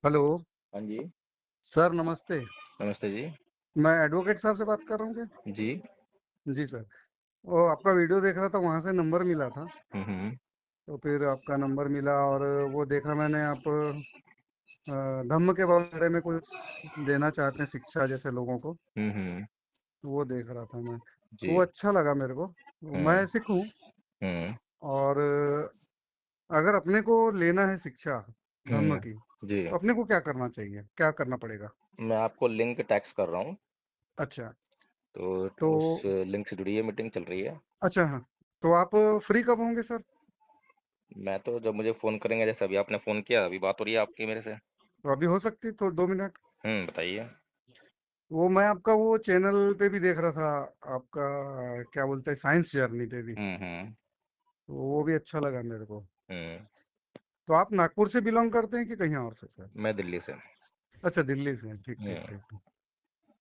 Hello. हाँ जी। Sir नमस्ते। नमस्ते जी। मैं एडवोकेट साहब से बात कर रहा हूँ क्या? जी। जी सर। वो आपका वीडियो देख रहा था, वहाँ से नंबर मिला था। हुँ। तो फिर आपका नंबर मिला और वो देखा मैंने, आप धम्म के बारे में कुछ देना चाहते हैं, शिक्षा जैसे लोगों को। हुँ। तो वो देख रहा था मैं, तो वो जी। अच्छा लगा मेरे को। हुँ, मैं सिख हूँ। हुँ, और अगर अपने को लेना है शिक्षा धम्म हुँ। की, जी, तो अपने को क्या करना चाहिए, क्या करना पड़ेगा? मैं आपको लिंक टेक्स्ट कर रहा हूँ, अच्छा। तो तो उस लिंक से जुड़िए, मीटिंग चल रही है। अच्छा, हाँ। तो आप फ्री कब होंगे सर? मैं तो जब मुझे फ़ोन करेंगे, जैसे अभी आपने फ़ोन किया, अभी बात हो रही है आपकी मेरे से। तो अभी हो सकती तो 2 मिनट। बताइए। वो मैं आपका वो चैनल पे भी देख रहा था, आपका क्या बोलते हैं, साइंस जर्नी पे भी। हुँ। तो वो भी अच्छा लगा मेरे को। हुँ, तो आप नागपुर से बिलोंग करते हैं कि कहीं और से सर? मैं दिल्ली से। अच्छा, दिल्ली से हैं। ठीक ठीक हुँ, ठीक।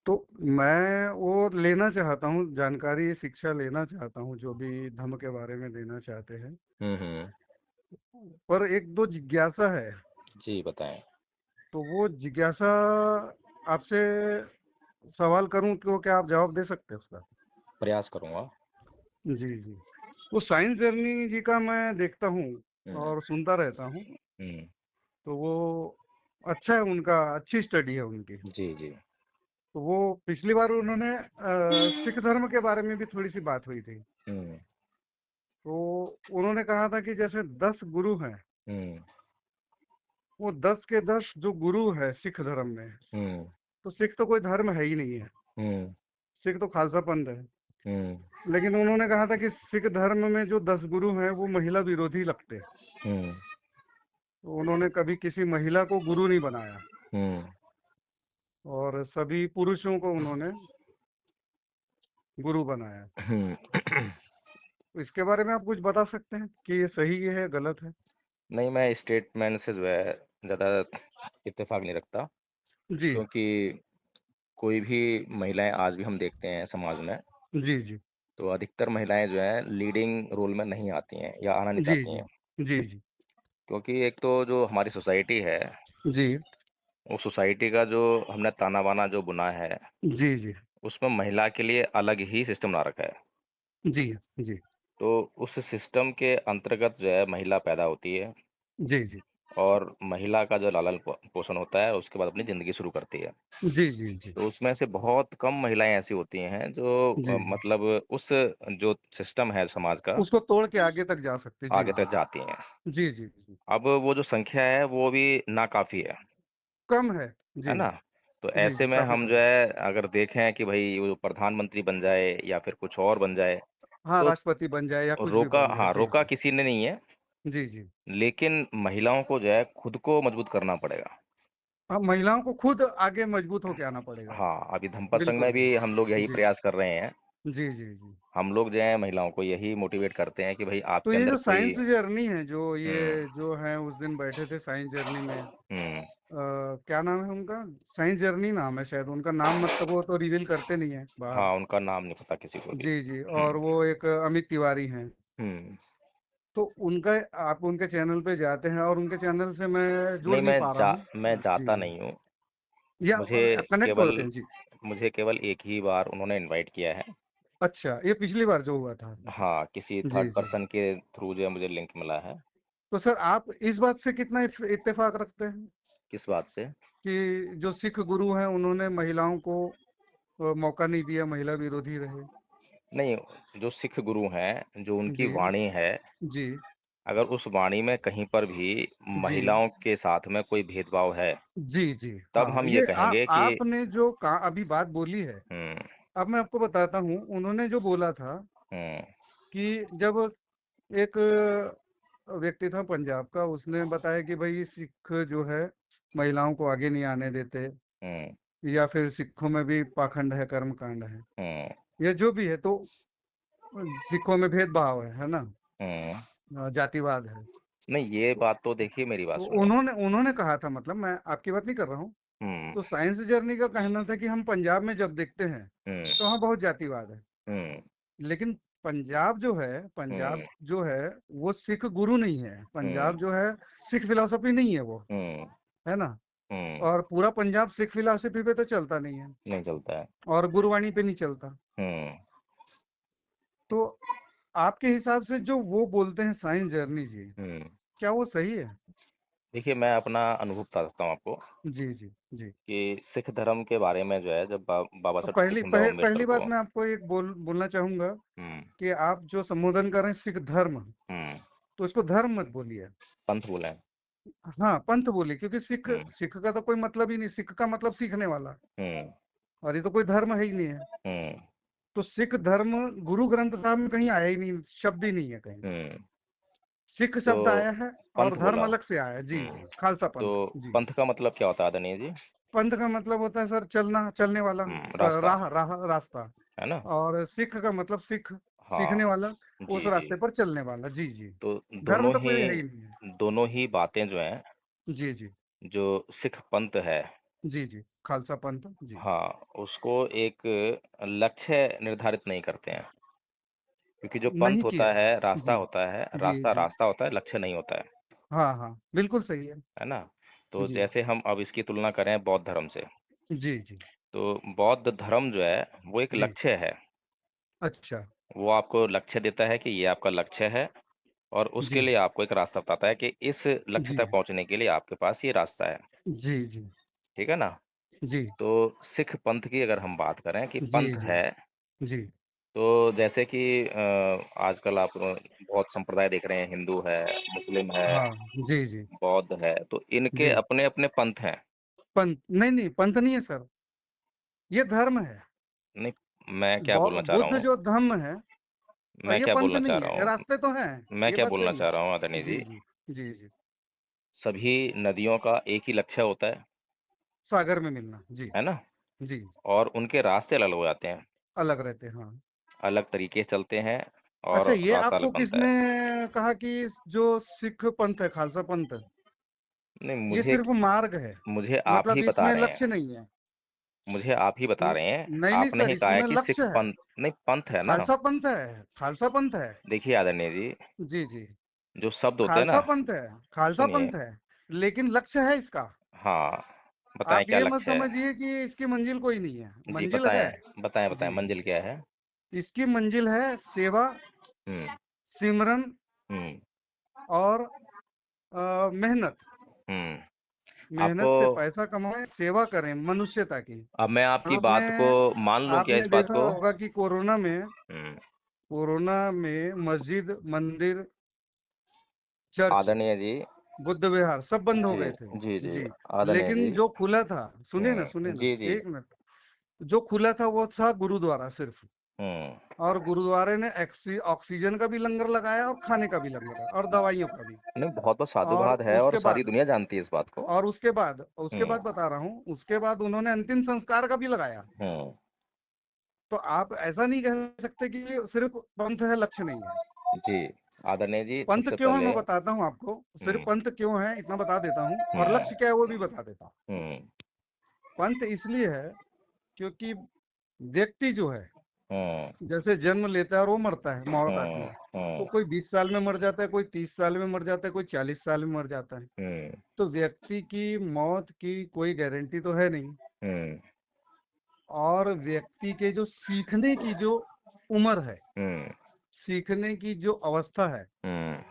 तो मैं वो लेना चाहता हूँ, जानकारी शिक्षा लेना चाहता हूँ, जो भी धर्म के बारे में देना चाहते हैं। हुँ। पर एक दो जिज्ञासा है। जी, बताएँ। तो वो जिज्ञासा आपसे सवाल करूं तो क्या आप जवाब दे सकते हैं उसका? प्रयास करूँगा। जी जी। वो साइंस जर्नी जी का मैं देखता हूँ हुँ, और सुनता रहता हूँ। हुँ। तो वो अच्छा है, उनका अच्छी स्टडी है उनकी। जी, जी। तो वो पिछली बार उन्होंने सिख धर्म के बारे में भी थोड़ी सी बात हुई थी। हुँ, तो उन्होंने कहा था कि जैसे 10 गुरु हैं, हुँ, वो 10 के 10 जो गुरु है सिख धर्म में। हुँ, तो सिख तो कोई धर्म है ही नहीं है, हुँ, सिख तो खालसा पंथ है। हुँ, लेकिन उन्होंने कहा था कि सिख धर्म में जो 10 गुरु हैं वो महिला विरोधी लगते हैं। हुँ, तो उन्होंने कभी किसी महिला को गुरु नहीं बनाया, हुँ। और सभी पुरुषों को उन्होंने गुरु बनाया। हुँ। तो इसके बारे में आप कुछ बता सकते हैं कि ये सही है गलत है? नहीं, मैं स्टेटमेंट से जो है ज़्यादा इत्तेफ़ाक नहीं रखता, जी क्योंकि कोई भी महिलाएँ आज भी हम देखते हैं समाज में, जी जी तो अधिकतर महिलाएँ जो हैं लीडिंग रोल में नहीं आती हैं या आना नहीं जी चाहती जी हैं। जी जी क्योंकि एक तो जो हमारी सोसाइटी है, जी उस सोसाइटी का जो हमने ताना-बाना जो बुना है, जी जी उसमें महिला के लिए अलग ही सिस्टम बना रखा है। जी जी तो उस सिस्टम के अंतर्गत जो है महिला पैदा होती है जी जी और महिला का जो लालन-पोषण होता है, उसके बाद अपनी ज़िंदगी शुरू करती है। जी जी जी तो उसमें से बहुत कम महिलाएँ ऐसी होती हैं जो जी जी मतलब उस जो सिस्टम है समाज का, उसको तोड़ के आगे तक जा सकते। जी आगे जी तक जाती हैं। जी जी जी। अब वो जो संख्या है वो भी नाकाफ़ी कम है। है जी ना? तो जी ऐसे जी, में काफी हम जो कम है। है अगर देखें कि भई वो प्रधानमंत्री बन जाए या फिर कुछ और बन जाए, हाँ, तो राष्ट्रपति बन जाए या कुछ भी रोका बन जाए। हाँ, जी रोका जी किसी ने नहीं है, जी जी। लेकिन महिलाओं को जो है खुद को मजबूत करना पड़ेगा। अब महिलाओं को खुद आगे मजबूत होके आना पड़ेगा। हाँ, अभी धम्मपद संघ में बिल्कुल भी हम लोग यही जी प्रयास कर रहे हैं। जी जी जी। हम लोग जो हैं महिलाओं को यही मोटिवेट करते हैं कि भई तो आपके ये अंदर जो कोई साइंस जर्नी है, जो हुँ, ये जो है उस दिन बैठे थे साइंस जर्नी में, हुँ। क्या नाम है उनका? साइंस जर्नी नाम है शायद उनका नाम, मतलब वो तो रिवील करते नहीं है बाहर। हाँ, उनका नाम नहीं पता किसी को भी। जी जी। हुँ, और वो एक अमित तिवारी हैं। हुँ। तो उनका, आप उनके चैनल पे जाते हैं और उनके चैनल से मैं जुड़ नहीं नहीं पा रहा हूँ। मैं जी जाता जी। नहीं हूँ। या मुझे कनेक्ट केवल होते हैं जी। मुझे केवल एक ही बार उन्होंने इनवाइट किया है। अच्छा, ये पिछली बार जो हुआ था। हाँ, किसी जी थर्ड जी। पर्सन के थ्रू जो है मुझे लिंक मिला है। तो सर आप इस बात से कितना इत्तेफाक रखते हैं किस बात से? कि जो सिख गुरु हैं उन्होंने महिलाओं को मौका नहीं दिया, महिला विरोधी रहे? नहीं, जो सिख गुरु हैं, जो उनकी जी वाणी है, जी अगर उस वाणी में कहीं पर भी जी महिलाओं के साथ में कोई भेदभाव है, जी जी। तब हाँ, हम ये ये कहेंगे कि आपने जो कहा अभी बात बोली है, हुँ, अब मैं आपको बताता हूँ। उन्होंने जो बोला था हुँ, कि जब एक व्यक्ति था पंजाब का, उसने बताया कि भाई सिख जो है महिलाओं को आगे नहीं आने देते, हुँ, या फिर सिखों में भी पाखंड है, कर्म कांड है, हुँ, या जो भी है। तो सिखों में भेदभाव है ना? हुँ। जातिवाद है। नहीं, ये तो, बात तो देखिए मेरी बात तो सुनिए। उन्होंने उन्होंने कहा था, मतलब मैं आपकी बात नहीं कर रहा हूँ। हुँ, तो साइंस जर्नी का कहना था कि हम पंजाब में जब देखते हैं हुँ, तो वहाँ बहुत जातिवाद है। हुँ, लेकिन पंजाब जो है, हुँ, पंजाब जो है वो सिख गुरु नहीं है। हुँ, पंजाब जो है सिख फिलोसफी नहीं है वो, हुँ, है ना? हुँ, और पूरा पंजाब सिख फिलॉसफी पे तो चलता नहीं है, नहीं चलता है। और गुरबाणी पे नहीं चलता। हुँ, तो आपके हिसाब से जो वो बोलते हैं साइंस जर्नी जी, हुँ। क्या वो सही है? देखिए, मैं अपना अनुभव बता सकता हूँ आपको जी, जी, जी। कि सिख धर्म के बारे में जो है जब बाबा तो साहब भीमराव अम्बेडकर पहली बात को। मैं आपको एक बोलना चाहूँगा हुँ, कि आप जो संबोधन कर रहे हैं सिख धर्म, हुँ, तो इसको धर्म मत बोलिए। पंथ बोले। हाँ, पंथ बोलिए, क्योंकि सिख हुँ, सिख का तो कोई मतलब ही नहीं, सिख का मतलब सीखने वाला, हुँ, और ये तो कोई धर्म है ही नहीं है। हुँ, तो सिख धर्म गुरु ग्रंथ साहब में कहीं आया ही नहीं, शब्द ही नहीं है कहीं। हुँ। सिख तो शब्द आया है पंथ और धर्म बोला। अलग से आया है। जी, हुँ, जी, खालसा तो पंथ। जी, पंथ का मतलब क्या होता है आदरणीय जी? पंथ का मतलब होता है सर चलना, चलने वाला, रास्ता, राह राह रास्ता। है ना? और सिख का मतलब सीखने हाँ, वाला, उस जी, जी। रास्ते पर चलने वाला। जी, जी। तो धर्म तो कोई है ही नहीं है। दोनों ही बातें जो हैं, जी, जी। जो सिख पंथ है, जी, जी। खालसा पंथ। जी। हाँ, उसको एक लक्ष्य निर्धारित नहीं करते हैं। क्योंकि जो पंथ नहीं होता किया। है, जी। जी, रास्ता जी। रास्ता होता है, लक्ष्य नहीं होता हाँ, हाँ, बिल्कुल सही है। है ना? तो जी। जैसे हम अब इसकी तुलना करें बौद्ध धर्म से, जी, जी। तो बौद्ध धर्म जो है, वो एक जी। लक्ष्य है। अच्छा। वो आपको लक्ष्य देता है कि ये आपका लक्ष्य है और उसके जी। लिए आपको एक रास्ता बताता है कि इस लक्ष्य जी। तक पहुँचने के लिए आपके पास ये रास्ता है। जी, जी। ठीक है ना? जी। तो सिख पंथ की अगर हम बात करें कि जी, पंथ जी। है, जी। तो जैसे कि आजकल आप बहुत संप्रदाय देख रहे हैं, हिंदू है, मुस्लिम है, हाँ। जी, जी। बौद्ध है, तो इनके जी। अपने-अपने पंथ हैं। पंथ नहीं, नहीं, पंथ नहीं है सर, ये धर्म है। नहीं, मैं क्या बोलना चाह रहा बुद्ध हूँ, जो धम्म है, और मैं ये क्या पंथ बोलना चाह नहीं है, रहा ये हूँ, रास्ते तो हैं। मैं ये क्या बात बोलना सही है। चाह रहा हूँ आदरणीय जी, जी, जी। जी, जी। सभी नदियों का एक ही लक्ष्य होता सागर में मिलना। जी। है ना? जी। और उनके रास्ते अलग हो जाते हैं, अलग रहते हैं, हाँ। अलग तरीके से चलते हैं अच्छा, और ये रास्ता आपको अलग बनता किसने है। कहा कि जो सिख पंथ है, खालसा पंथ, नहीं, ये सिर्फ मार्ग है, मुझे आप ही मतलब बता इसमें रहे लक्ष्य हैं, नहीं है? मुझे आप ही बता रहे हैं, नहीं, नहीं आपने सर, ही कहा है इसमें कि सिख लक्ष्य है। पंथ नहीं, पंथ है ना? खालसा पंथ है, खालसा पंथ है। देखिए आदरणीय जी, जी, जी। जो शब्द होते हैं ना, खालसा पंथ है, खालसा सुनिए, पंथ है, लेकिन लक्ष्य है इसका। हाँ, बताएँ आप क्या ये मत लक्ष्य है? समझिए कि इसकी मंजिल कोई नहीं है, जी, मंजिल है। बताएँ, बताएँ, बताएँ जी, मंजिल क्या है? इसकी मंजिल है सेवा, हुँ, सिमरन हुँ, और मेहनत। हुँ। आपको मेहनत से पैसा कमाएं, सेवा करें मनुष्यता की। अब मैं आपकी आपने बात को मान लूँ क्या इस आपने बात देखा को? होगा कि हुँ, कोरोना में मस्जिद, मंदिर, चर्च, आदरणीय जी, बुद्ध विहार सब बंद हो जी, गए थे। जी, जी, जी। आदरणीय जी, लेकिन जो खुला था, सुनिए ना, जी, जी, एक मिनट। जो खुला था वो था गुरुद्वारा सिर्फ। हुँ। और गुरुद्वारे ने ऑक्सीजन का भी लंगर लगाया, और खाने का भी लंगर, और दवाइयों का भी। नहीं, बहुत और साधुवाद है और उसके सारी बाद दुनिया जानती है इस बात को। उसके हुँ, बाद बता रहा हूँ, उसके बाद उन्होंने अंतिम संस्कार का भी लगाया। हुँ, तो आप ऐसा नहीं कह सकते कि सिर्फ पंथ है, लक्ष्य नहीं है। जी, आदरणीय जी, पंथ सबसे क्यों है पहले मैं बताता हूँ आपको। सिर्फ हुँ, पंथ क्यों है इतना बता देता हूँ, और हुँ, लक्ष्य क्या है वो भी बता देता हूँ। हुँ, पंथ इसलिए है क्योंकि व्यक्ति जो है, हुँ, जैसे जन्म लेता है और वो मरता है, मौत आती हुँ, है। तो हुँ, कोई 20 साल में मर जाता है, कोई 30 साल में मर जाता है, कोई 40 साल में मर जाता है। हुँ, तो व्यक्ति की मौत की कोई गारंटी तो है नहीं। हुँ, और व्यक्ति के जो सीखने की जो उम्र है, हुँ, सीखने की जो अवस्था है, हुँ,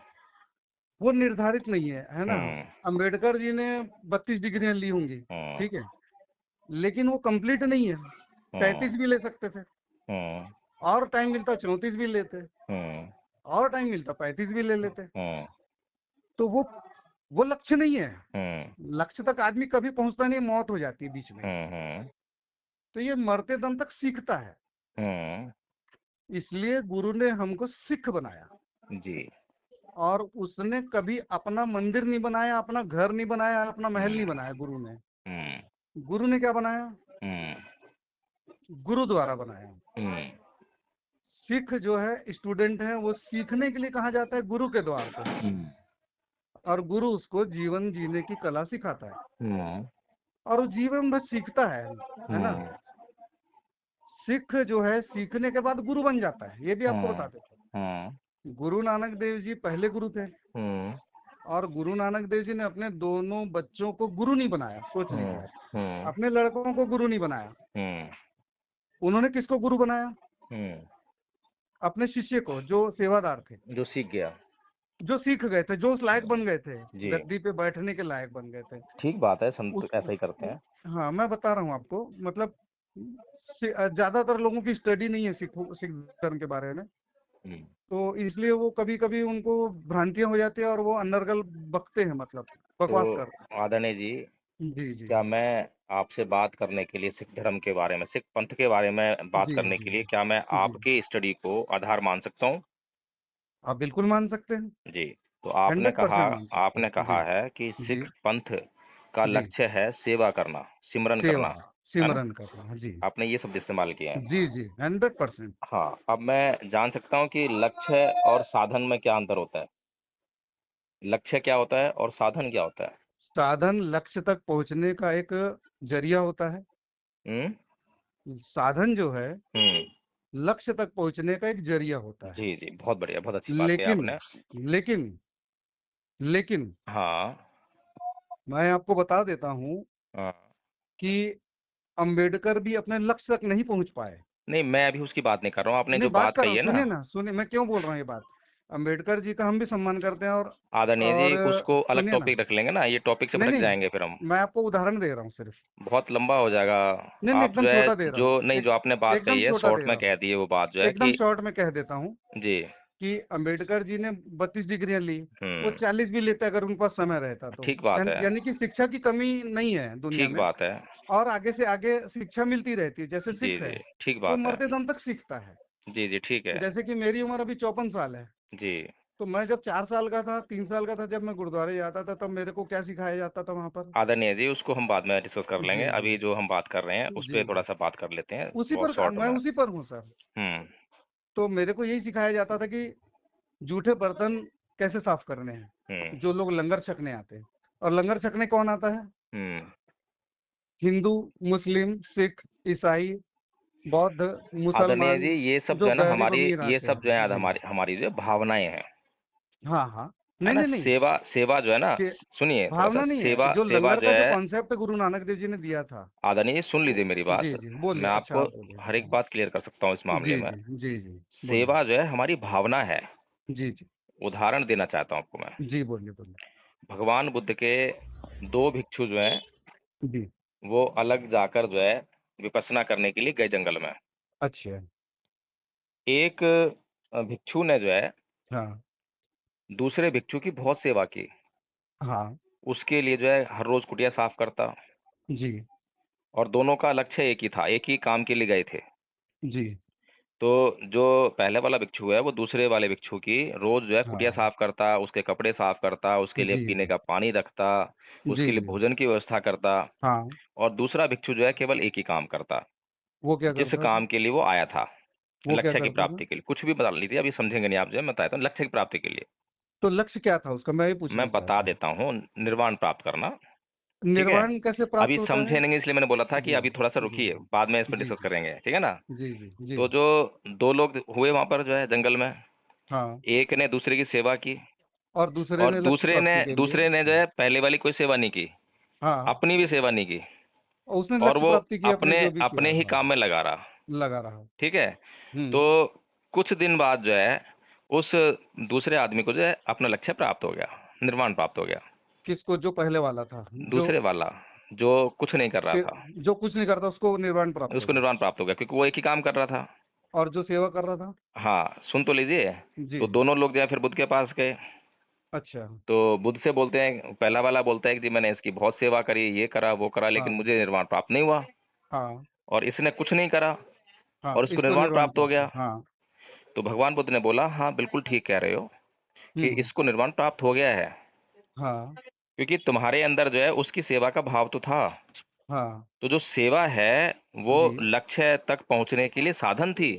वो निर्धारित नहीं है ना? हुँ, अंबेडकर जी ने 32 डिग्रियां ली होंगी, हुँ, ठीक है, लेकिन वो कंप्लीट नहीं है। हुँ, 33 भी ले सकते थे, हुँ, और टाइम मिलता 34 भी लेते, हुँ, और टाइम मिलता 35 भी ले लेते। हुँ, तो वो लक्ष्य नहीं है। हुँ, लक्ष्य तक आदमी कभी पहुंचता नहीं, मौत हो जाती है बीच में। हुँ, तो ये मरते दम तक सीखता है। हुँ, इसलिए गुरु ने हमको सिख बनाया, जी, और उसने कभी अपना मंदिर नहीं बनाया, अपना घर नहीं बनाया, अपना महल नहीं हुँ, बनाया। गुरु ने हुँ, गुरु ने क्या बनाया? हुँ, गुरुद्वारा बनाया। हुँ, सिख जो है स्टूडेंट है, वो सीखने के लिए कहा जाता है गुरु के द्वार पे, हुँ, और गुरु उसको जीवन जीने की कला सिखाता है, हुँ, और वो जीवन भर सीखता है ना? हुँ, सिख जो है सीखने के बाद गुरु बन जाता है, ये भी आपको बता हुँ, देता हुँ, हूँ। गुरु नानक देव जी पहले गुरु थे। हुँ, और गुरु नानक देव जी ने अपने दोनों बच्चों को गुरु नहीं बनाया, सोच लीजिए आप। अपने लड़कों को गुरु नहीं बनाया। उन्होंने किसको गुरु बनाया? अपने शिष्य को, जो सेवादार थे, जो सीख गया, जो सीख गए थे, जो उस लायक बन गए थे, जी। गद्दी पे बैठने के लायक बन गए थे। ठीक बात है, संत उस ऐसा ही करते हैं। हाँ, मैं बता रहा हूँ आपको, मतलब ज्यादातर लोगों की स्टडी नहीं है सिख धर्म के बारे में, तो इसलिए वो कभी कभी उनको भ्रांतियां हो जाती है और वो अनर्गल बकते हैं, मतलब बकवास तो करते आदरणीय जी, हैं। जी जी क्या मैं आपसे बात करने के लिए, सिख धर्म के बारे में, सिख पंथ के बारे में बात जी करने जी के लिए, क्या मैं जी, आपकी स्टडी को आधार मान सकता हूँ? आप बिल्कुल मान सकते हैं। जी। तो 100% मान सकते आपने हैं। कहा जी है कि जी सिख पंथ का जी, लक्ष्य है सेवा करना, सिमरन सेवा, करना, है ना? सिमरन करना। जी आपने ये शब्द इस्तेमाल किए हैं। जी जी, 100%। हाँ, अब मैं जान सकता हूँ कि लक्ष्य और साधन में क्या अंतर होता है? लक्ष्य क्या होता है और साधन क्या होता है? साधन लक्ष्य तक पहुंचने का एक जरिया होता है। हम्म साधन जो है हम्म लक्ष्य तक पहुंचने का एक जरिया होता है। जी जी, बहुत बढ़िया, बहुत अच्छी बात कही लेकिन आपने। लेकिन लेकिन हाँ मैं आपको बता देता हूं हाँ। कि अंबेडकर भी अपने लक्ष्य तक नहीं पहुंच पाए। नहीं, मैं अभी उसकी बात नहीं कर रहा हूँ, आपने नहीं, जो बात बात कर रहा कही हूँ, है ना। सुनिए ना, सुनिए, मैं क्यों बोल रहा हूँ ये बात। अंबेडकर जी का हम भी सम्मान करते हैं, आदरणीय जी, और उसको अलग सुनिए ना। टॉपिक रख लेंगे ना, ये टॉपिक से नहीं भटक नहीं, जाएंगे फिर हम। मैं आपको उदाहरण दे रहा हूँ सिर्फ। बहुत लंबा हो जाएगा। नहीं नहीं, आप एकदम जो है, छोटा दे रहा जो हूँ, नहीं, जो आपने बात एकदम कही है छोटा शॉर्ट दे में रहा हूँ, कह दी है, वो बात जो है एकदम कि शॉर्ट में कह देता हूँ जी। कि अंबेडकर जी ने 32 डिग्रियां ली, वो हम्म 40 भी लेते अगर उनके पास समय रहता तो। ठीक बात है, यानी कि शिक्षा की कमी नहीं है दुनिया ठीक में, बात है। और आगे से आगे शिक्षा मिलती रहती है। जैसे जी सिख जी, है, ठीक वो बात है। मरते दम तक सीखता है। जी जी, ठीक है। जैसे कि मेरी उम्र अभी 54 साल है, जी। तो मैं जब 4 साल का था, 3 साल का था, जब मैं गुरुद्वारे जाता था, तब मेरे को क्या सिखाया जाता था वहाँ पर। आदरणीय जी, उसको हम बाद में डिस्कस कर लेंगे, जी जी अभी जो हम बात कर रहे हैं उस जी पर थोड़ा जी, सा बात कर लेते हैं, उसी बहुत पर शॉर्ट मैं में। उसी पर हूँ सर। हम्म तो मेरे को यही सिखाया जाता था कि जूठे बर्तन कैसे साफ करने हैं, हम्म जो लोग लंगर छकने आते हैं। और लंगर छकने कौन आता है? हम्म हिंदू, मुस्लिम, सिख, ईसाई, बौद्ध, आदरणीय मुसलमान, जी, ये सब जो जो है ना गरीब हमारी, अमीर ये आते सब जो है हैं। जी, हमारी हमारी जो है भावनाएं हैं, हाँ हाँ, है नहीं ना? नहीं नहीं, सेवा, सेवा जो है ना, से सुनिए थोड़ा सा, भावना नहीं है, सेवा, जो सेवा लंगर जो का जो है। कॉन्सेप्ट गुरु नानक देव जी ने दिया था। आदरणीय जी, सुन लीजिए मेरी बात। जी जी, बोलिए। मैं अच्छा, आपको आप बोलिए। हर एक बात क्लियर कर सकता हूँ इस मामले जी में। जी जी जी, बोलिए। सेवा जो है हमारी भावना है। जी जी उदाहरण देना चाहता हूँ आपको मैं। जी, बोलिए बोलिए। भगवान बुद्ध के दो भिक्षु जो हैं, जी, वो अलग जाकर जो है विपश्यना करने के लिए गए जंगल में। अच्छा। एक भिक्षु ने जो है हाँ दूसरे भिक्षु की बहुत सेवा की। हाँ। उसके लिए जो है हर रोज कुटिया साफ करता, जी और दोनों का लक्ष्य एक ही था, एक ही काम के लिए गए थे। जी, तो जो पहले वाला भिक्षु है वो दूसरे वाले भिक्षु की रोज जो है कुटिया हाँ। साफ करता, उसके कपड़े साफ करता, उसके लिए जी पीने जी का पानी रखता, जी उसके लिए जी, भोजन की व्यवस्था करता। हाँ। और दूसरा भिक्षु जो है केवल एक ही काम करता, वो क्या जिस करता था? काम के लिए वो आया था, वो क्या लक्ष्य की करता था? प्राप्ति के लिए। कुछ भी बता लीजिए, अभी समझेंगे नहीं आप, जो है मैं बताता हूँ, लक्ष्य की प्राप्ति के लिए। तो लक्ष्य क्या था उसका, मैं ये पूछना मैं बता चाहता हूँ। देता हूँ, निर्वाण प्राप्त करना। ठीक है? निर्वाण कैसे अभी प्राप्त होता है? समझे नहीं, इसलिए मैंने बोला था कि जी अभी थोड़ा सा जी रुकिए, बाद में इस पर जी डिस्कस जी करेंगे, ठीक है ना? जी जी जी, तो जो दो लोग हुए वहां पर जो है जंगल में, हाँ। एक ने दूसरे की सेवा की, और दूसरे और ने लक्ष्य प्राप्ति के लिए? दूसरे ने जो है पहले वाली कोई सेवा नहीं की, हाँ, अपनी भी सेवा नहीं की, और उसने और लक्ष्य वो प्राप्ति की, अपने अपने जो भी किया। अपने ही हाँ, काम में लगा रहा। लगा रहा। ठीक है? हम्म। तो कुछ दिन बाद जो है उस दूसरे आदमी को जो है अपना लक्ष्य प्राप्त हो गया, निर्वाण प्राप्त हो गया। किसको? जो पहले वाला था, जो दूसरे वाला जो कुछ नहीं कर रहा से, था, जो कुछ नहीं करता उसको निर्वाण प्राप्त हो उसको गया। निर्वाण प्राप्त हो गया, क्योंकि वो एक ही काम कर रहा था। और जो सेवा कर रहा था? हाँ, सुन तो लीजिए। जी, तो दोनों लोग जो है फिर बुद्ध के पास गए। अच्छा। तो बुद्ध से बोलते हैं, पहला वाला बोलता है कि जी मैंने इसकी बहुत सेवा करी, ये करा वो करा, लेकिन हाँ मुझे निर्वाण प्राप्त नहीं हुआ। हाँ और इसने कुछ नहीं करा हाँ, और इसको इसको निर्वाण निर्वाण प्राप्त हो प्राप्त गया। हो। हाँ। तो भगवान बुद्ध ने बोला, हाँ बिल्कुल ठीक कह रहे हो कि हम्म। इसको निर्वाण प्राप्त हो गया है, हाँ क्योंकि तुम्हारे अंदर जो है उसकी सेवा का भाव तो था। हाँ। तो जो सेवा है वो जी, लक्ष्य तक पहुंचने के लिए साधन थी।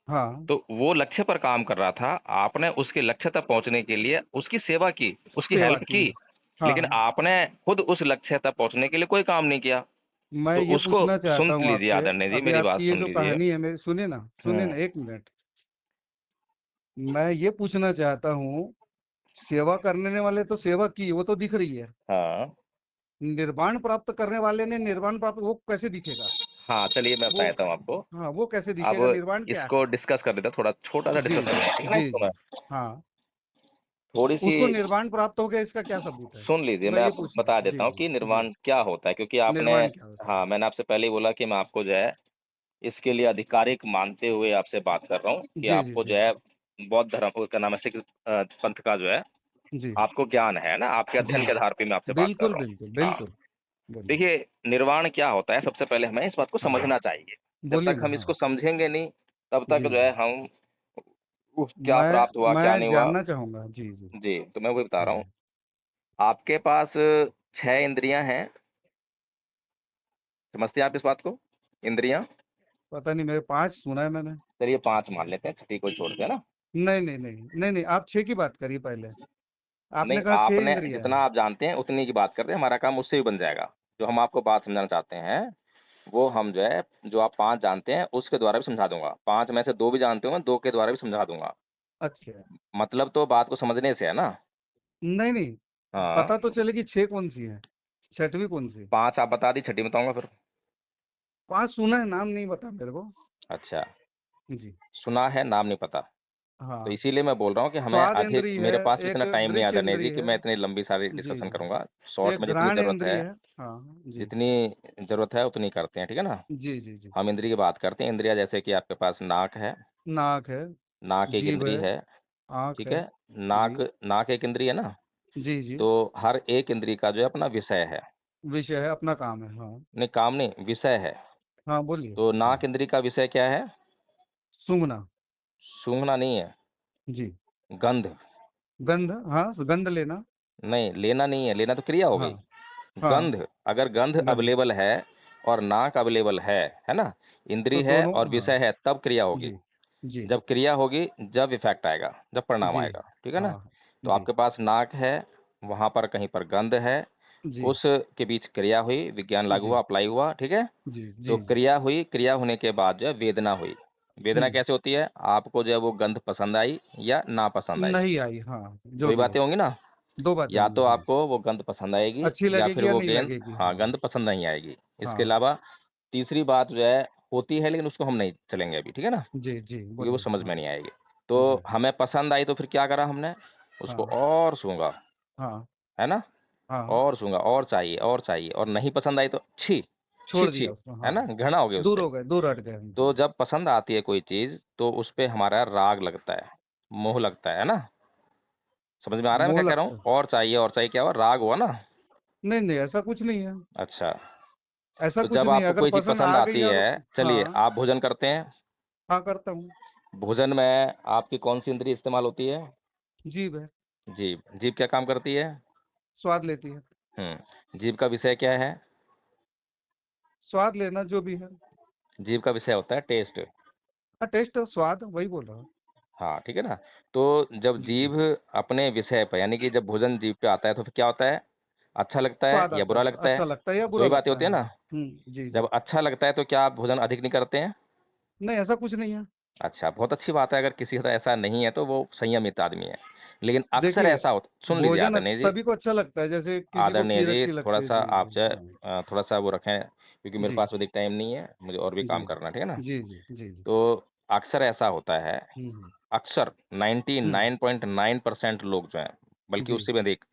हाँ। तो वो लक्ष्य पर काम कर रहा था, आपने उसके लक्ष्य तक पहुंचने के लिए उसकी सेवा की, उसकी सेवा हेल्प की। की, लेकिन हाँ, आपने खुद उस लक्ष्य तक पहुंचने के लिए कोई काम नहीं किया। मैं तो ये उसको पूछना सुन चाहता हूँ लीजिए आपसे। आदरणीय जी, अभी मेरी बात आपकी ये सुन जो लीजिए। कहानी है, मेरी सुनिए ना, सुनिए हम्म ना, एक मिनट। मैं ये पूछना चाहता हूँ, सेवा करने वाले तो सेवा की, वो तो दिख रही है। हाँ निर्वाण प्राप्त करने वाले ने निर्वाण प्राप्त, वो कैसे दिखेगा? हाँ, चलिए मैं वो, बता देता हूँ आपको। हाँ वो कैसे अब दिखेगा? निर्वाण क्या है? इसको डिस्कस कर लेते हैं, थोड़ा छोटा सा जी डिस्कशन जी है, ठीक है ना, जी इसको जी। मैं हाँ, थोड़ी सी उसको निर्वाण प्राप्त हो गया, इसका क्या सबूत है? सुन लीजिए। मैं मैं ये आपको पूछ रहा बता हूँ। जी देता हूँ जी कि जी। निर्वाण क्या होता है, क्योंकि आपने, निर्वाण क्या होता हाँ, मैंने आपसे पहले ही बोला कि मैं आपको जो है इसके लिए आधिकारिक मानते हुए आपसे बात कर रहा हूँ है? कि जी जी आपको जी जो है बौद्ध धर्म का नाम है, सिख पंथ का जो है जी आपको ज्ञान है ना, आपके जी। अध्ययन के आधार पे मैं आपसे बात कर बिल्कुल रहा हूँ। बिल्कुल हाँ, बिल्कुल। बोलिए। देखिए, निर्वाण क्या होता है, सबसे पहले हमें इस बात को हाँ, समझना चाहिए। जब बोलिए तक ना। हम हाँ इसको समझेंगे नहीं, तब तक जी जो है जी। हम उस क्या प्राप्त हुआ क्या मैं नहीं हुआ। जानना चाहूंगा। जी जी जी, तो मैं वही बता रहा जी। हूँ। आपके पास 6 इंद्रियां हैं, समझते हैं आप इस बात को? इंद्रियां, पता नहीं, मेरे 5 सुना है मैंने। चलिए 5 मान लेते हैं, छठी को छोड़ते हैं ना। नहीं नहीं नहीं नहीं नहीं, आप 6 की बात करिए पहले। नहीं, आपने कहा 6 आपने इंद्रिया जितना है। आप जानते हैं उतनी की बात कर रहे हैं, हमारा काम उससे भी बन जाएगा। जो हम आपको बात समझाना चाहते हैं, वो हम जो है, जो आप 5 जानते हैं उसके द्वारा भी समझा दूँगा। 5 में से 2 भी जानते होंगे, 2 के द्वारा भी समझा दूँगा। अच्छा। मतलब तो बात को समझने से है ना? नहीं नहीं, हाँ, पता तो चले कि 6 कौन सी है, छठवीं कौन सी? 5 आप बता दी, छठी बताऊँगा फिर? 5 सुना है, नाम नहीं बता मेरे को। अच्छा, जी। सुना है, नाम नहीं पता। तो हाँ, इसीलिए मैं बोल रहा हूँ कि हमें स्वाद अधिक, इंद्रिय मेरे है, पास इतना एक टाइम नहीं है दृश्य आदरणीय जी इंद्रिय कि है। मैं इतनी लंबी सारी जी डिस्कशन जी। करूँगा। शॉर्ट एक में जितनी घ्राण ज़रूरत इंद्रिय है, है। हाँ जी जितनी ज़रूरत है उतनी करते हैं, ठीक है ना? जी जी जी। हम इंद्रिय की बात करते हैं। इंद्रिया जैसे कि आपके पास नाक है, नाक है। नाक एक जीभ इंद्रिय है। है, आँख ठीक है। है? जी नाक नाक एक इंद्रिय है ना? जी जी। तो हर एक इंद्रिय का जो है अपना विषय है। विषय है, अपना काम है। हाँ नहीं, काम नहीं, विषय है। हाँ, बोलिए। तो हाँ, नाक इंद्रिय का विषय क्या है? सूंघना। सूँघना नहीं है, जी। गंध। गंध, हाँ गंध लेना। नहीं, लेना नहीं है, लेना तो क्रिया हो हाँ गई। हाँ। गंध, अगर गंध गंध। अवेलेबल है और नाक अवेलेबल है ना? तो इंद्रिय है दोनों, और हाँ। विषय है, तब क्रिया होगी। जी जी जब क्रिया होगी, जब इफ़ेक्ट आएगा, जब परिणाम जी। आएगा, ठीक है ना? हाँ तो जी आपके पास नाक है, वहाँ पर कहीं पर गंध है, जी उसके बीच क्रिया हुई, विज्ञान लागू जी हुआ, अप्लाई हुआ, ठीक है? जी तो जी जी। क्रिया हुई, क्रिया होने के बाद जो है वेदना हुई। वेदना हम्म। कैसे होती है? आपको जो है वो गंध पसंद आई या ना पसंद आई, नहीं आई, हाँ, जो 2 ही भी हो। बातें होंगी ना? 2 बातें या होंगी, तो हाँ। आपको वो गंध पसंद आएगी अच्छी या फिर लगेगी या वो नहीं गेंद, लगेगी, हाँ, हाँ। गंध पसंद नहीं आएगी। इसके हाँ। अलावा तीसरी बात जो है होती है, लेकिन उसको हम नहीं चलेंगे अभी, ठीक है ना? जी जी, क्योंकि वो बोलिए। समझ हाँ में नहीं आएगी। तो जी। हमें पसंद आई तो फिर क्या करा हमने? उसको हाँ और सूँघा, हाँ है ना? हाँ। और सूँघा, और चाहिए और नहीं पसंद आई तो छी! छी, छोड़ छी! दिया उसको, है हाँ। ना? घृणा हो गई दूर उससे। हो गए, दूर हट गए हम। तो जब पसंद आती है कोई चीज़, तो उसपे हमारा राग लगता है, मोह लगता है ना? समझ में आ रहा है मैं मोह क्या कह रहा हूँ? लगता है। और चाहिए क्या हुआ? राग हुआ ना? नहीं नहीं, ऐसा कुछ नहीं है। अच्छा, ऐसा तो कुछ जब नहीं है, आपको अगर कोई चीज़ पसंद पसंद आ गई आती और, है, चलिए हाँ आप भोजन करते हैं, हाँ, करता हूँ। भोजन में आपकी कौन-सी इंद्रिय इस्तेमाल होती है? जीभ है। जीभ। जीभ क्या काम करती है? स्वाद लेती है। जीभ का विषय क्या है? स्वाद लेना, जो भी है। जीभ का विषय होता है टेस्ट। हाँ, टेस्ट स्वाद, वही बोल रहा हूँ। हाँ, ठीक है ना? तो जब जी। जीभ अपने विषय पे, यानी कि जब भोजन जीभ पे आता है तो फिर क्या होता है? अच्छा लगता है स्वाद या आता बुरा है, लगता है? अच्छा लगता है या 2 बुरा ही बातें लगता होती है, है हाँ। ना? जी जी। जब अच्छा लगता है तो क्या आप भोजन अधिक नहीं करते हैं? नहीं, ऐसा कुछ नहीं है। अच्छा, बहुत अच्छी बात है। अगर किसी का ऐसा नहीं है तो वो संयमित आदमी है। लेकिन अक्सर देखिए, ऐसा होता, सुन लीजिए भोजन आदरणीय जी, सभी को अच्छा लगता है, जैसे किसी को आदरणीय खीर जी, अच्छी लगती है। थोड़ा-सा जी आप जी। जो है हाँ थोड़ा-सा वो रखें, क्योंकि मेरे जी पास अधिक टाइम नहीं है, मुझे और भी जी काम करना है, ठीक है ना? जी जी जी जी। तो अक्सर ऐसा होता है, हम्म अक्सर हम्म। 99.9% लोग जो हैं, बल्कि जी। उससे भी अधिक,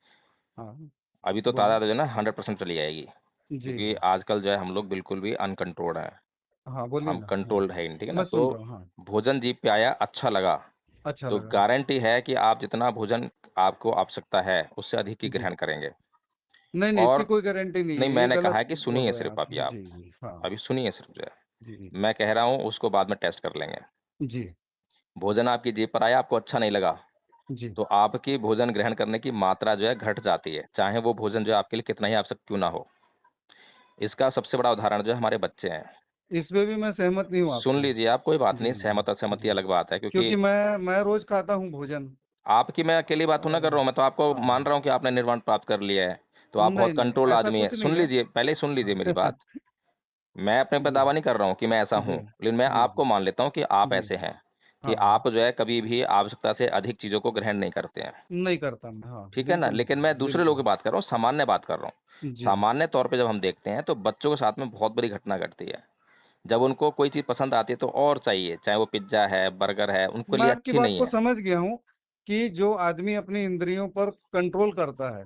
हाँ, अभी तो बोलिए। तादाद जो है ना 100% चली जाएगी, जी क्योंकि जी। आजकल जो है हम लोग बिल्कुल भी अनकंट्रोल्ड हैं, हाँ, बोलिए हम ना। हाँ, कंट्रोल्ड है ही नहीं, ठीक है ना? मैं तो सुन रहा हूँ। हाँ, भोजन जीभ पे आया, अच्छा लगा, अच्छा तो लगा। गारंटी है कि आप जितना भोजन आपको आवश्यकता है, उससे अधिक ही जी। ग्रहण करेंगे। नहीं नहीं, इसकी और कोई गारंटी नहीं नहीं, है, ये मैंने कहा गलत है कि बोल सुनिए रहे हैं सिर्फ़ आप। अभी आप, जी जी। हाँ। अभी सुनिए सिर्फ़ जो है। जी मैं कह रहा हूँ उसको बाद में टेस्ट कर लेंगे। जी भोजन आपकी जीभ पर आया, आपको अच्छा नहीं लगा, जी। तो आपकी भोजन ग्रहण करने की मात्रा जो है घट जाती है, चाहे वो भोजन जो है आपके लिए कितना ही आवश्यक क्यों ना हो। इसका सबसे बड़ा उदाहरण जो है हमारे बच्चे हैं। इसमें भी मैं सहमत नहीं हूँ सुन आपसे। लीजिए आप, कोई बात जी नहीं, जी सहमत-असहमति जी। अलग बात है, क्योंकि क्योंकि मैं रोज खाता हूँ भोजन। आपकी मैं अकेली बात थोड़ी ना कर और रहा हूँ, मैं तो आपको मान हाँ। रहा हूँ कि आपने निर्वाण प्राप्त कर लिया है, तो आप नहीं बहुत नहीं, कंट्रोल ऐसा आदमी हैं। कुछ नहीं सुन है। लीजिए, पहले सुन लीजिए मेरी हाँ। बात। मैं अपने पे जी दावा नहीं कर रहा हूँ कि मैं ऐसा हूँ, जी लेकिन मैं जी आपको मान लेता हूँ कि आप जी ऐसे हैं। कि हाँ, आप जो है कभी भी आवश्यकता से अधिक चीज़ों को ग्रहण नहीं करते हैं, नहीं करता मैं, हाँ, ठीक है ना? बिल्कुल लेकिन नहीं, मैं दूसरे लोगों की बिल्कुल। बात कर रहा हूँ, सामान्य बात कर रहा हूँ। जी, सामान्य तौर पे जब हम देखते हैं तो बच्चों के साथ में बहुत बड़ी घटना घटती है। जब उनको कोई चीज़ पसंद आती है तो और चाहिए, चाहे वो पिज़्ज़ा है, बर्गर है, उनके मैं लिए आपकी अच्छी बात नहीं को है। समझ गया हूँ कि जो आदमी अपनी इंद्रियों पर कंट्रोल करता है,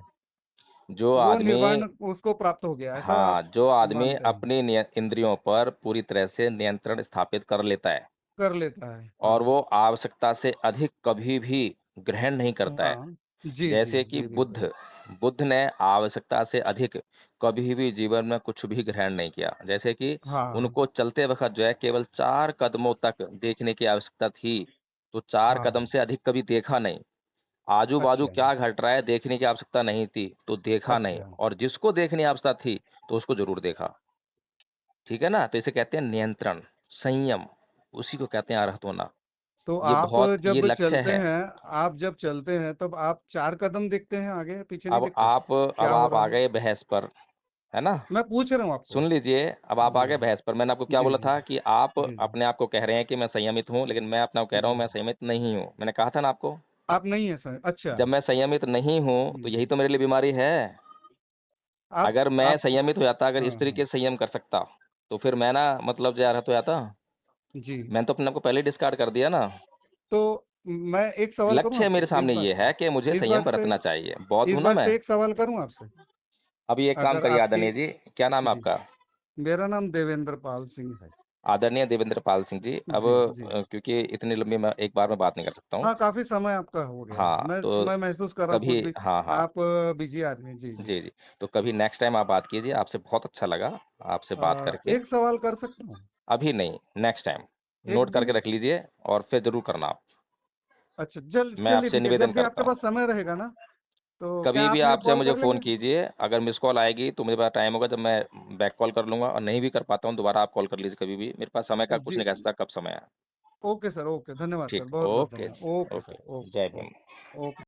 जो वो आदमी निर्वाण उसको प्राप्त हो गया, ऐसा हाँ, आप जो आदमी मानते हैं? अपनी इंद्रियों पर पूरी तरह से नियंत्रण स्थापित कर लेता है कर लेता है, और हाँ। वो आवश्यकता से अधिक कभी भी ग्रहण नहीं करता है। हाँ, जी, जी, जैसे कि जी, बिल्कुल। बुद्ध ने आवश्यकता से अधिक कभी भी जीवन में कुछ भी ग्रहण नहीं किया। जैसे कि हाँ, उनको चलते वक़्त जो है केवल 4 कदमों तक देखने की आवश्यकता थी, तो 4 कदम हाँ, से अधिक कभी देखा नहीं। आजू-बाजू अच्छा, क्या घट रहा है देखने की आवश्यकता नहीं थी, तो देखा नहीं अच्छा। और जिसको देखने की आवश्यकता थी, तो उसको ज़रूर देखा। ठीक है ना? तो इसे कहते हैं नियंत्रण, संयम, उसी को कहते हैं अरहत होना। तो ये लक्ष्य है। आप जब चलते हैं तब आप 4 कदम देखते हैं, आगे पीछे नहीं अब देखते? क्या हो आप रहा आ है? गए बहस पर, है ना? मैं पूछ रहा हूँ आपको। सुन लीजिए, अब आप आ जी, गए बहस पर। मैंने आपको क्या जी, बोला जी, था कि आप जी, जी, अपने आप को कह रहे हैं कि मैं संयमित हूँ, लेकिन मैं अपने आप को कह रहा हूँ जी। मैं संयमित नहीं हूँ। मैंने कहा था ना आपको? आप नहीं हैं सर, अच्छा। जब मैं संयमित नहीं हूँ, तो हुँ, यही तो मेरे लिए बीमारी है। अगर मैं आप संयमित हो जाता, अगर हाँ, इस हाँ। तरीके से संयम कर सकता, तो फिर मैं ना मतलब जो हो जाता। जी, मैंने तो अपने आप को पहले ही डिस्कार्ड कर दिया ना। तो मैं एक सवाल करूँ लक्ष्य आपसे मेरे इस सामने बात ये पे? है कि मुझे इस संयम बात पे बरतना चाहिए। बौद्ध इस हूँ ना बात मैं। पे एक सवाल करूँ आपसे? अभी एक काम अगर करिए आपकी आदरणीय जी, क्या नाम है जी, आपका? मेरा नाम देवेंद्र पाल सिंह है। आदरणीय देवेंद्र पाल सिंह जी। अब जी, जी। क्योंकि इतनी लंबी मैं एक बार में बात नहीं कर सकता हूँ। हाँ, काफ़ी समय आपका हो गया। हाँ, तो मैं महसूस कर रहा हूँ खुद कभी भी, हाँ, हाँ। आप बिज़ी आदमी हैं। जी, जी। जी, जी। तो कभी नेक्स्ट टाइम आप बात कीजिए, आपसे बहुत अच्छा लगा आपसे बात करके। एक सवाल कर सकता हूँ? अभी नहीं, नेक्स्ट टाइम। 1 नोट दिन करके रख लीजिए और फिर ज़रूर करना आप। अच्छा, मैं चलिए आपसे ठीक है, निवेदन जब भी करता आपके हूँ। पास समय रहेगा ना, तो क्या कभी आप भी मुझे आप चाहे कॉल मुझे कर फ़ोन लेंगे? कीजिए, अगर मिस्ड कॉल आएगी तो मेरे पास टाइम होगा जब मैं बैक कॉल कर लूँगा और नहीं भी कर पाता हूँ, दोबारा आप कॉल कर लीजिए कभी भी। मेरे पास समय का कुछ जी, नहीं कह सकता कब समय है। ओके सर, ओके, धन्यवाद सर, ठीक, बहुत-बहुत ओके, धन्यवाद। Okay okay. सर, ओके, जय ओके, भीम। ओके।